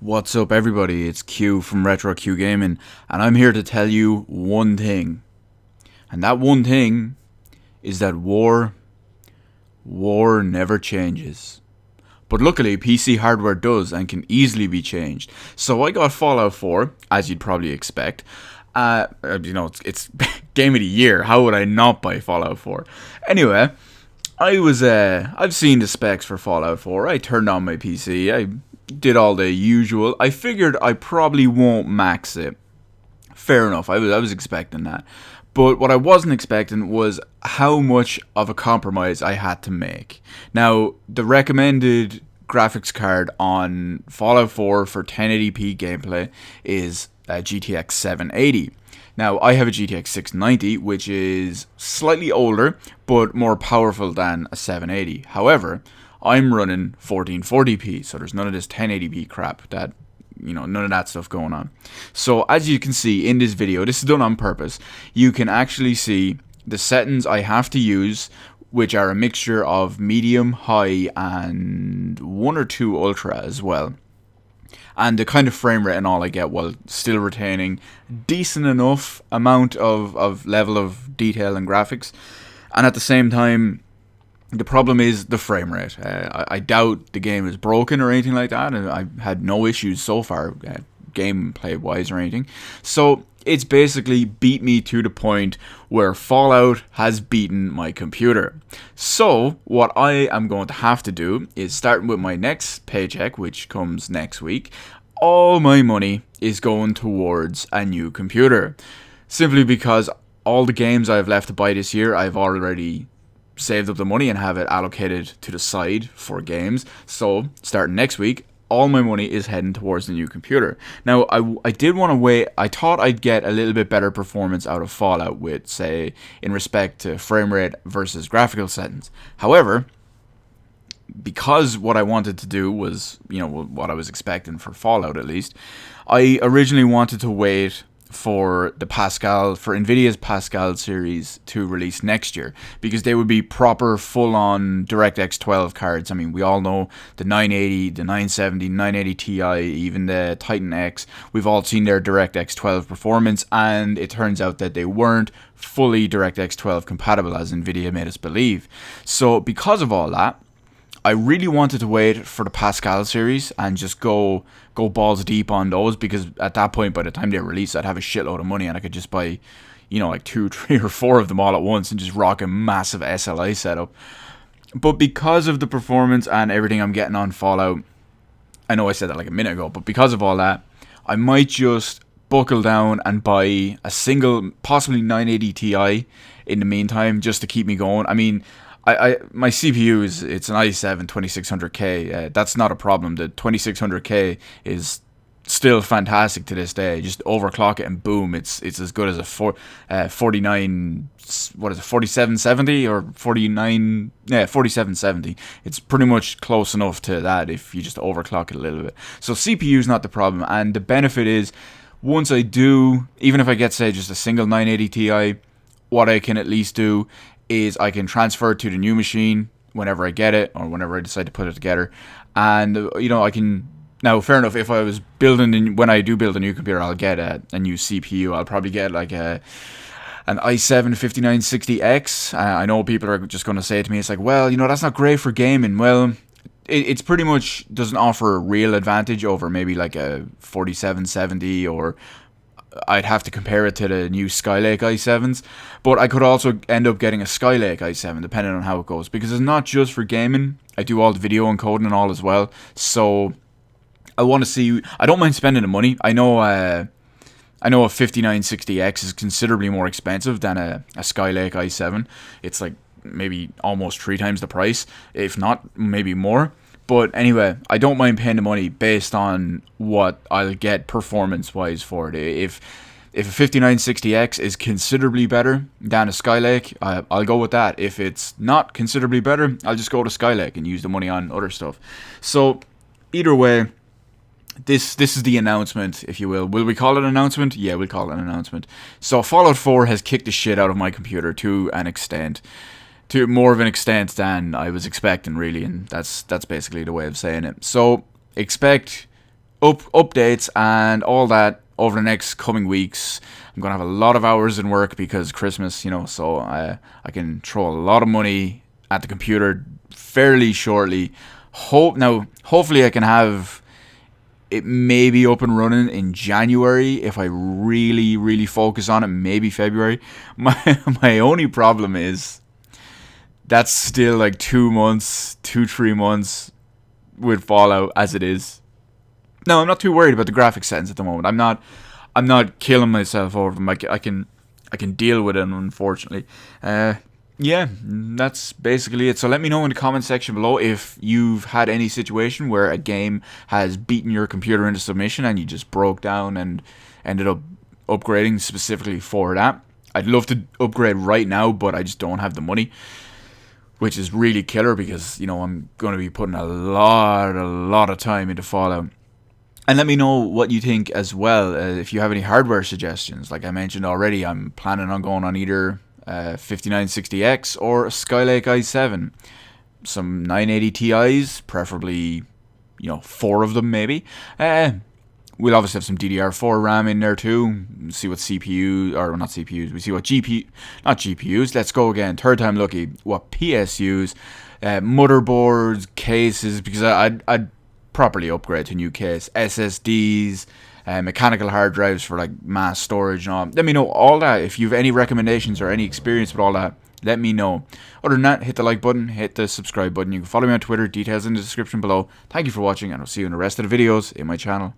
What's up, everybody? It's Q from Retro Q Gaming, and I'm here to tell you one thing. And that one thing is that war never changes. But luckily, PC hardware does and can easily be changed. So I got Fallout 4, as you'd probably expect. It's game of the year. How would I not buy Fallout 4? Anyway, I've seen the specs for Fallout 4. I turned on my PC. I did all the usual. I figured I probably won't max it. Fair enough. I was expecting that. But what I wasn't expecting was how much of a compromise I had to make. Now, the recommended graphics card on Fallout 4 for 1080p gameplay is a GTX 780. Now, I have a GTX 690, which is slightly older, but more powerful than a 780. However, I'm running 1440p, so there's none of this 1080p crap none of that stuff going on. So, as you can see in this video, this is done on purpose, you can actually see the settings I have to use, which are a mixture of medium, high, and one or two ultra as well. And the kind of frame rate and all I get while still retaining decent enough amount of level of detail and graphics. And at the same time, the problem is the frame rate. I doubt the game is broken or anything like that, and I've had no issues so far, gameplay wise or anything. So it's basically beat me to the point where Fallout has beaten my computer. So what I am going to have to do is, starting with my next paycheck, which comes next week, all my money is going towards a new computer. Simply because all the games I've left to buy this year, I've already saved up the money and have it allocated to the side for games. So starting next week, all my money is heading towards the new computer. Now, I did want to wait. I thought I'd get a little bit better performance out of Fallout with, say, in respect to frame rate versus graphical settings. However, because what I wanted to do was, what I was expecting for Fallout at least, I originally wanted to wait for Nvidia's Pascal series to release next year, because they would be proper full-on DirectX 12 cards. I mean, we all know the 980, the 970, 980 Ti, even the Titan X. We've all seen their DirectX 12 performance, and it turns out that they weren't fully DirectX 12 compatible, as Nvidia made us believe. So because of all that, I really wanted to wait for the Pascal series and just go balls deep on those, because at that point, by the time they release, I'd have a shitload of money and I could just buy, like 2, 3, or 4 of them all at once and just rock a massive SLI setup. But because of the performance and everything I'm getting on Fallout, I know I said that like a minute ago, but because of all that, I might just buckle down and buy a single, possibly 980 Ti in the meantime, just to keep me going. I mean, my CPU it's an i7 2600K. That's not a problem. The 2600K is still fantastic to this day. Just overclock it and boom, it's as good as a 4770 or 4770. It's pretty much close enough to that if you just overclock it a little bit. So CPU is not the problem, and the benefit is, once I do, even if I get, say, just a single 980 Ti, what I can at least do is I can transfer it to the new machine whenever I get it, or whenever I decide to put it together. And, I can... Now, fair enough, if I was when I do build a new computer, I'll get a new CPU. I'll probably get like an i7 5960X. I know people are just going to say to me, it's like, well, that's not great for gaming. Well, it's pretty much doesn't offer a real advantage over maybe like a 4770, or I'd have to compare it to the new Skylake i7s, but I could also end up getting a Skylake i7 depending on how it goes, because it's not just for gaming. I do all the video encoding and all as well, so I want to see. I don't mind spending the money. I know a 5960X is considerably more expensive than a Skylake i7. It's like maybe almost 3 times the price, if not maybe more. But anyway, I don't mind paying the money based on what I'll get performance-wise for it. If a 5960X is considerably better than a Skylake, I'll go with that. If it's not considerably better, I'll just go to Skylake and use the money on other stuff. So, either way, this is the announcement, if you will. Will we call it an announcement? Yeah, we'll call it an announcement. So, Fallout 4 has kicked the shit out of my computer to an extent. To more of an extent than I was expecting, really, and that's basically the way of saying it. So expect updates and all that over the next coming weeks. I'm gonna have a lot of hours in work because Christmas, so I can throw a lot of money at the computer fairly shortly. Hopefully I can have it maybe up and running in January if I really, really focus on it. Maybe February. My only problem is that's still like 3 months with Fallout as it is. No, I'm not too worried about the graphic settings at the moment. I'm not killing myself over them. I can deal with it, unfortunately. Yeah, that's basically it. So let me know in the comment section below if you've had any situation where a game has beaten your computer into submission and you just broke down and ended up upgrading specifically for that. I'd love to upgrade right now, but I just don't have the money, which is really killer because, I'm going to be putting a lot of time into Fallout. And let me know what you think as well. If you have any hardware suggestions, like I mentioned already, I'm planning on going on either 5960X or a Skylake i7. Some 980 Ti's, preferably, 4 of them maybe. We'll obviously have some DDR4 RAM in there too. See what CPUs, or not CPUs, we see what not GPUs, let's go again, third time lucky, what PSUs, motherboards, cases, because I'd properly upgrade to new case, SSDs, mechanical hard drives for like mass storage and all. Let me know all that. If you have any recommendations or any experience with all that, let me know. Other than that, hit the like button, hit the subscribe button. You can follow me on Twitter, details in the description below. Thank you for watching, and I'll see you in the rest of the videos in my channel.